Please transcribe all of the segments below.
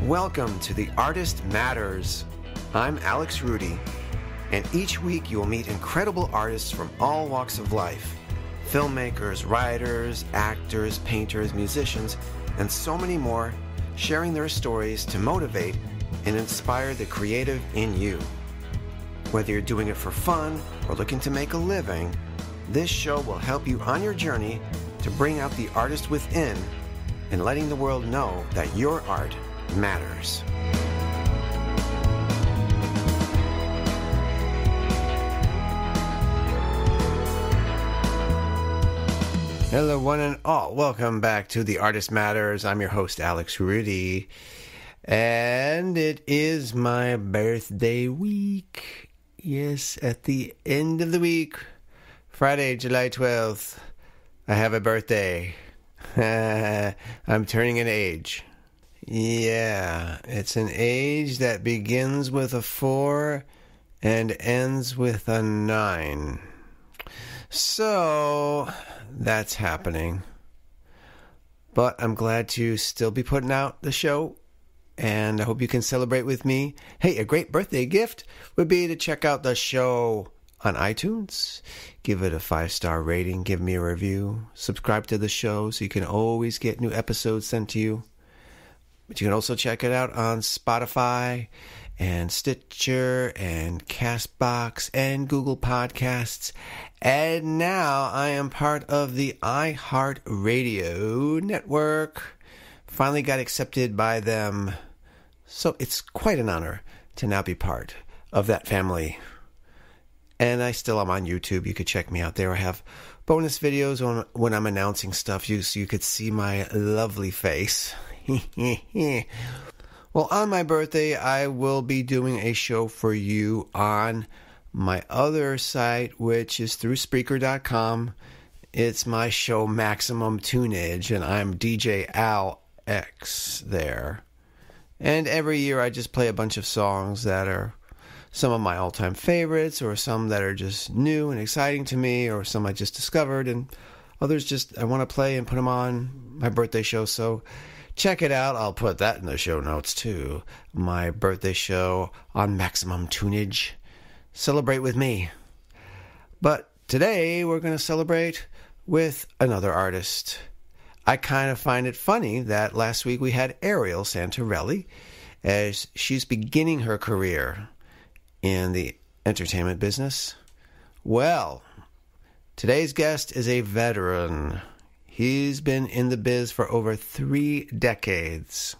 Welcome to The Artist Matters. I'm Alex Rudy, and each week you'll meet incredible artists from all walks of life. Filmmakers, writers, actors, painters, musicians, and so many more, sharing their stories to motivate and inspire the creative in you. Whether you're doing it for fun or looking to make a living, this show will help you on your journey to bring out the artist within and letting the world know that your art matters. Hello, one and all. Welcome back to The Artist Matters. I'm your host, Alex Rudy. And it is my birthday week. Yes, at the end of the week, Friday, July 12th, I have a birthday. I'm turning an age. Yeah, it's an age that begins with a 4 and ends with a 9. So, that's happening. But I'm glad to still be putting out the show, and I hope you can celebrate with me. Hey, a great birthday gift would be to check out the show on iTunes. Give it a 5-star rating, give me a review, subscribe to the show so you can always get new episodes sent to you. But you can also check it out on Spotify and Stitcher and CastBox and Google Podcasts. And now I am part of the iHeartRadio network. Finally got accepted by them. So it's quite an honor to now be part of that family. And I still am on YouTube. You could check me out there. I have bonus videos on when I'm announcing stuff so you could see my lovely face. Well, on my birthday, I will be doing a show for you on my other site, which is through Spreaker.com. It's my show, Maximum Tunage, and I'm djal-x there. And every year I just play a bunch of songs that are some of my all-time favorites, or some that are just new and exciting to me, or some I just discovered, and others just I want to play and put them on my birthday show. So check it out. I'll put that in the show notes too. My birthday show on Maximum Tunage. Celebrate with me. But today we're going to celebrate with another artist. I kind of find it funny that last week we had Ariel Santarelli as she's beginning her career in the entertainment business. Well, today's guest is a veteran. He's been in the biz for over 3 decades.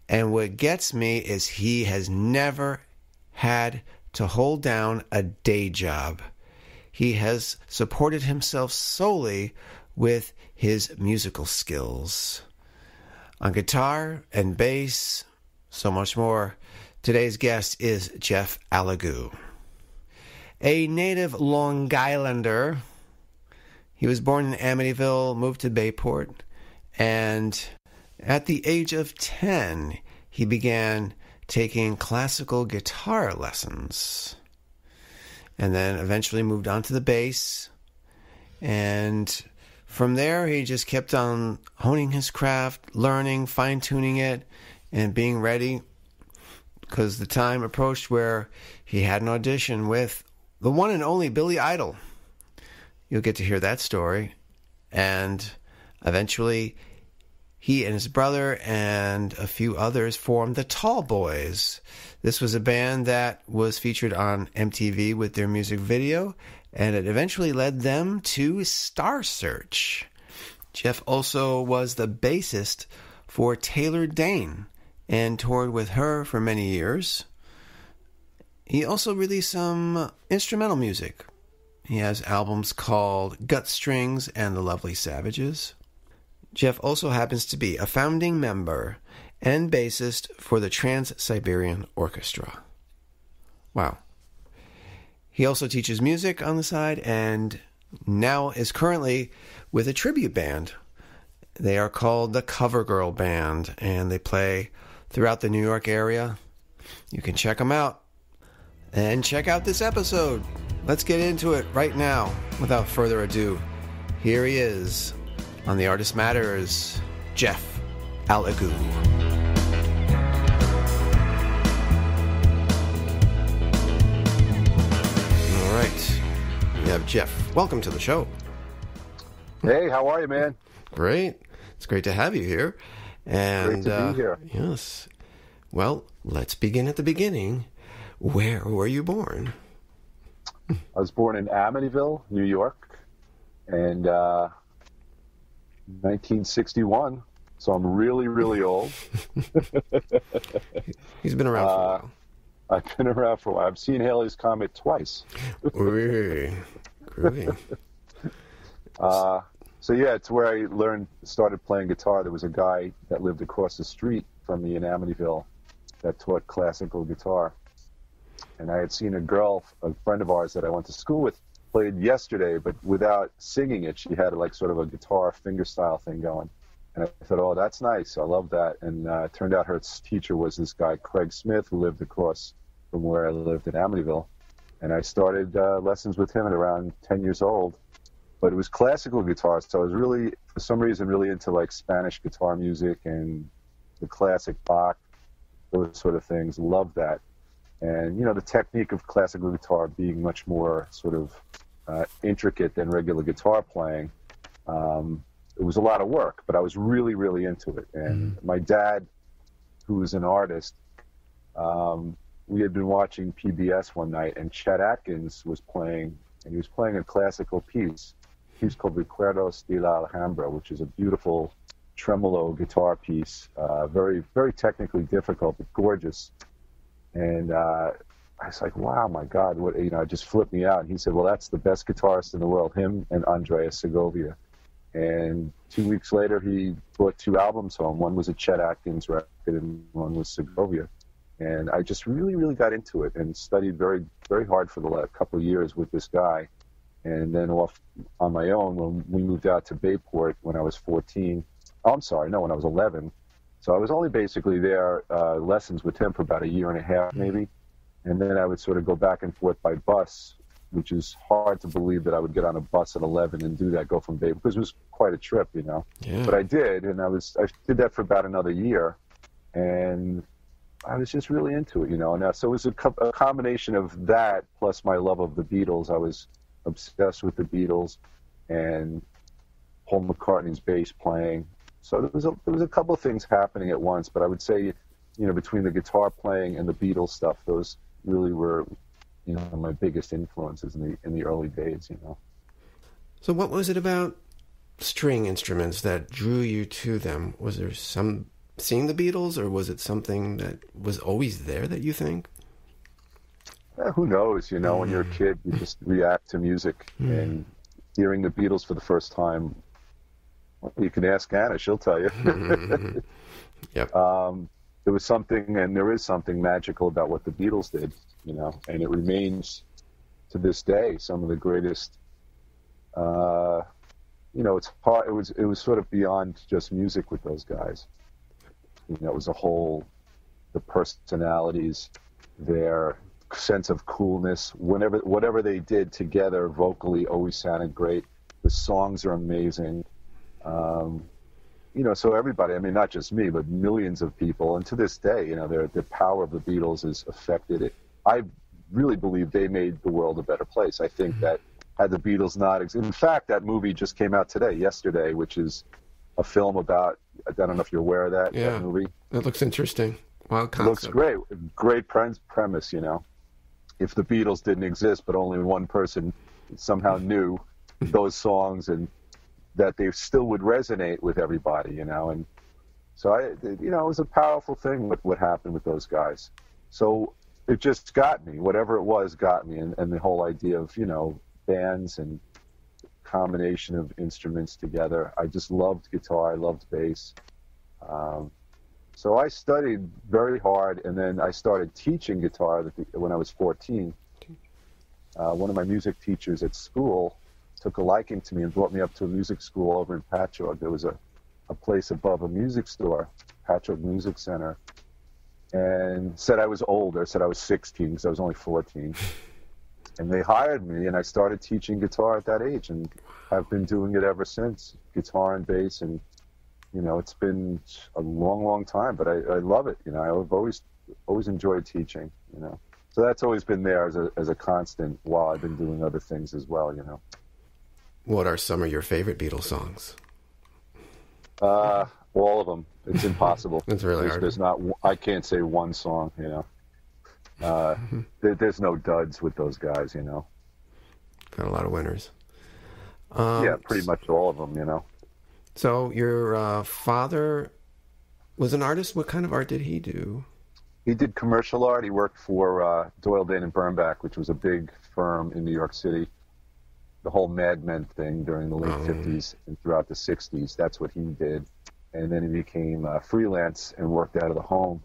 And what gets me is he has never had to hold down a day job. He has supported himself solely with his musical skills. On guitar and bass, so much more. Today's guest is Jeff Allegue. A native Long Islander, he was born in Amityville, moved to Bayport, and at the age of 10, he began taking classical guitar lessons. And then eventually moved on to the bass. And from there, he just kept on honing his craft, learning, fine-tuning it, and being ready, because the time approached where he had an audition with the one and only Billy Idol. You'll get to hear that story. And eventually, he and his brother and a few others formed the Tallboys. This was a band that was featured on MTV with their music video, and it eventually led them to Star Search. Jeff also was the bassist for Taylor Dayne and toured with her for many years. He also released some instrumental music. He has albums called Gut Strings and The Lovely Savages. Jeff also happens to be a founding member and bassist for the Trans-Siberian Orchestra. Wow. He also teaches music on the side and now is currently with a tribute band. They are called the Cover Girl Band, and they play throughout the New York area. You can check them out. And check out this episode. Let's get into it right now. Without further ado, here he is on The Artist Matters, Jeff Allegue. we have Jeff. Welcome to the show. Hey, how are you, man? Great. It's great to have you here. And, great to be here. Yes. Well, let's begin at the beginning. Where were you born? I was born in Amityville, New York, and 1961. So I'm really, really old. He's been around for a while. I've been around for a while. I've seen Halley's Comet twice. Groovy. So yeah, it's where I started playing guitar. There was a guy that lived across the street from me in Amityville that taught classical guitar. And I had seen a friend of ours that I went to school with, played yesterday, but without singing it. She had like sort of a guitar fingerstyle thing going. And I thought, oh, that's nice. I love that. And it turned out her teacher was this guy, Craig Smith, who lived across from where I lived in Amityville. And I started lessons with him at around 10 years old. But it was classical guitar, so I was really, for some reason, really into like Spanish guitar music and the classic Bach, those sort of things. Loved that. And, the technique of classical guitar being much more sort of intricate than regular guitar playing. It was a lot of work, but I was really, really into it. And my dad, who was an artist, we had been watching PBS one night, and Chet Atkins was playing, and he was playing a classical piece called Recuerdos de la Alhambra, which is a beautiful tremolo guitar piece, very, very technically difficult, but gorgeous. And I was like, wow, my God, what, it just flipped me out. And he said, well, that's the best guitarist in the world, him and Andreas Segovia. And 2 weeks later, he brought 2 albums home. One was a Chet Atkins record, and one was Segovia. And I just really, really got into it and studied very, very hard for the last couple of years with this guy. And then off on my own, when we moved out to Bayport when I was 14. Oh, I'm sorry, no, when I was 11. So I was only basically there lessons with him for about a year and a half, maybe. And then I would sort of go back and forth by bus, which is hard to believe that I would get on a bus at 11 and do that, go from Bayport, because it was quite a trip, Yeah. But I did, and I did that for about another year. And I was just really into it, And so it was a combination of that plus my love of the Beatles. I was obsessed with the Beatles and Paul McCartney's bass playing. So there was a couple of things happening at once, but I would say, between the guitar playing and the Beatles stuff, those really were, my biggest influences in the early days, So what was it about string instruments that drew you to them? Was there seeing the Beatles, or was it something that was always there that you think? Who knows, when you're a kid, you just react to music. And hearing the Beatles for the first time, you can ask Anna, she'll tell you. Yep. There was something, and there is something magical about what the Beatles did, and it remains to this day some of the greatest. It's hard. It was sort of beyond just music with those guys. It was the personalities, their sense of coolness. Whatever they did together vocally always sounded great. The songs are amazing. So everybody, not just me, but millions of people, and to this day, the power of the Beatles has affected it. I really believe they made the world a better place. I think that had the Beatles not in fact, that movie just came out yesterday, which is a film about, I don't know if you're aware of that, that movie. That looks interesting. Wild concept. It looks great. Great premise, If the Beatles didn't exist, but only one person somehow knew those songs, and that they still would resonate with everybody, And so it was a powerful thing what happened with those guys. So it just got me, whatever it was got me, and the whole idea of, bands and combination of instruments together. I just loved guitar. I loved bass. So I studied very hard, and then I started teaching guitar when I was 14. One of my music teachers at school took a liking to me and brought me up to a music school over in Patchogue. There was a place above a music store, Patchogue Music Center, and said I was older, said I was 16 because I was only 14. And they hired me, and I started teaching guitar at that age, and I've been doing it ever since, guitar and bass, and, it's been a long, long time, but I love it. I've always enjoyed teaching, So that's always been there as a constant while I've been doing other things as well, you know. What are some of your favorite Beatles songs? All of them. It's impossible. It's really hard. There's not. I can't say one song, you know. There's no duds with those guys, you know. Got a lot of winners. Yeah, pretty much all of them, you know. So your father was an artist. What kind of art did he do? He did commercial art. He worked for Doyle, Dane and Bernbach, which was a big firm in New York City. The whole Mad Men thing during the late 50s and throughout the 60s, that's what he did. And then he became freelance and worked out of the home.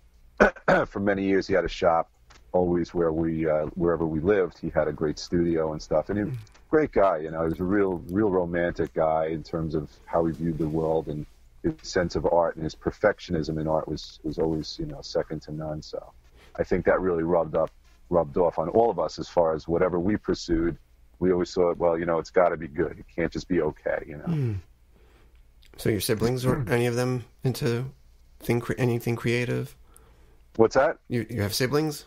For many years, he had a shop always wherever we lived. He had a great studio and stuff. And he was a great guy, you know. He was a real romantic guy in terms of how he viewed the world, and his sense of art and his perfectionism in art was always, you know, second to none. So I think that really rubbed off on all of us as far as whatever we pursued. We always thought, well, you know, it's got to be good. It can't just be okay, you know. So your siblings, were any of them into anything creative? What's that? You have siblings?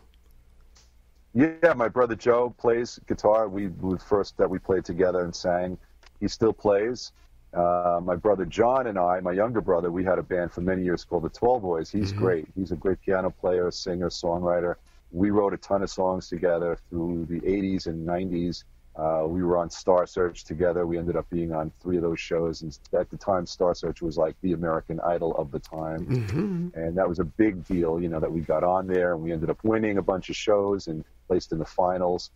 Yeah, my brother Joe plays guitar. We were first that we played together and sang. He still plays. My brother John and I, my younger brother, we had a band for many years called the Tallboys. He's great. He's a great piano player, singer, songwriter. We wrote a ton of songs together through the 80s and 90s. We were on Star Search together. We ended up being on 3 of those shows. And at the time, Star Search was like the American Idol of the time. And that was a big deal, you know, that we got on there. And we ended up winning a bunch of shows and placed in the finals.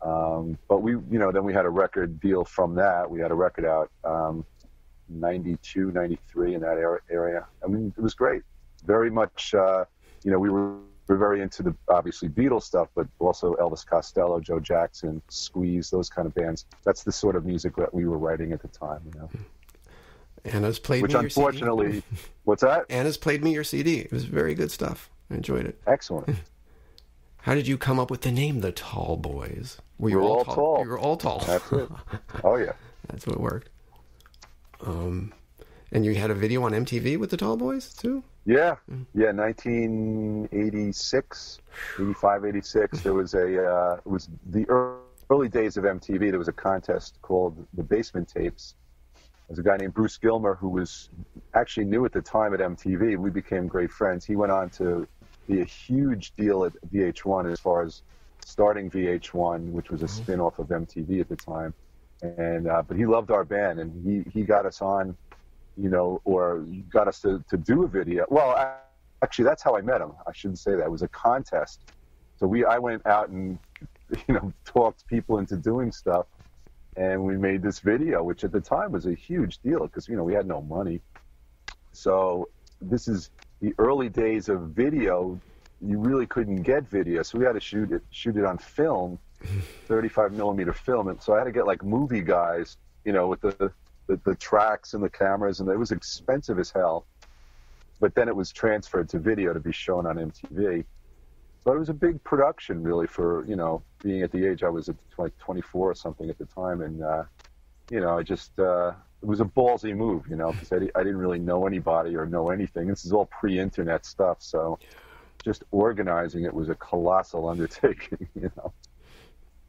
But we, you know, then we had a record deal from that. We had a record out 92, 93 in that area. I mean, it was great. Very much, you know, we were very into the, obviously, Beatles stuff, but also Elvis Costello, Joe Jackson, Squeeze, those kind of bands. That's the sort of music that we were writing at the time, you know. Anna's played Which me your unfortunately, CD. What's that? Anna's played me your CD. It was very good stuff. I enjoyed it. Excellent. How did you come up with the name, the Tallboys? We were all tall. You were all tall. That's it. Oh, yeah. That's what worked. And you had a video on MTV with the Tallboys, too? Yeah. Yeah, 1986, 85, 86. There was it was the early days of MTV. There was a contest called the Basement Tapes. There's a guy named Bruce Gilmer who was actually new at the time at MTV. We became great friends. He went on to be a huge deal at VH1 as far as starting VH1, which was a spin-off of MTV at the time. And but he loved our band, and he got us on, you know, or got us to do a video. Well, actually, that's how I met him. I shouldn't say that. It was a contest. So I went out and, you know, talked people into doing stuff, and we made this video, which at the time was a huge deal because, you know, we had no money. So this is the early days of video. You really couldn't get video, so we had to shoot it on film, 35 millimeter film. And so I had to get like movie guys, you know, with the tracks and the cameras, and it was expensive as hell. But then it was transferred to video to be shown on MTV. So it was a big production, really, for, you know, being at the age I was at, like 24 or something at the time. And, you know, I just, it was a ballsy move, you know, because I didn't really know anybody or know anything. This is all pre-internet stuff, so just organizing it was a colossal undertaking, you know.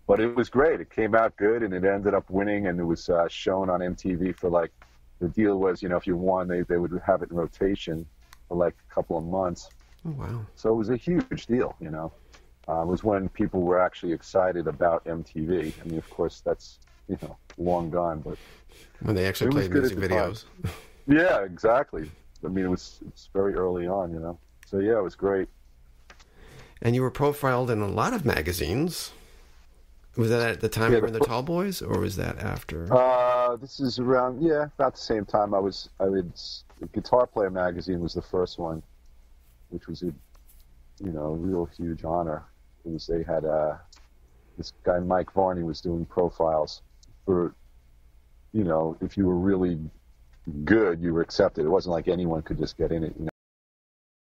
But it was great. It came out good, and it ended up winning, and it was shown on MTV for, like, the deal was, you know, if you won, they would have it in rotation for, like, a couple of months. Oh, wow. So it was a huge deal, you know. It was when people were actually excited about MTV. I mean, of course, that's, you know, long gone, but when they actually played music videos. Yeah, exactly. I mean, it's very early on, you know. So, yeah, it was great. And you were profiled in a lot of magazines. Was that at the time you were in the Tallboys, or was that after? This is around, about the same time. The Guitar Player magazine was the first one, which was a real huge honor. They had this guy Mike Varney was doing profiles for, you know, if you were really good, you were accepted. It wasn't like anyone could just get in it. You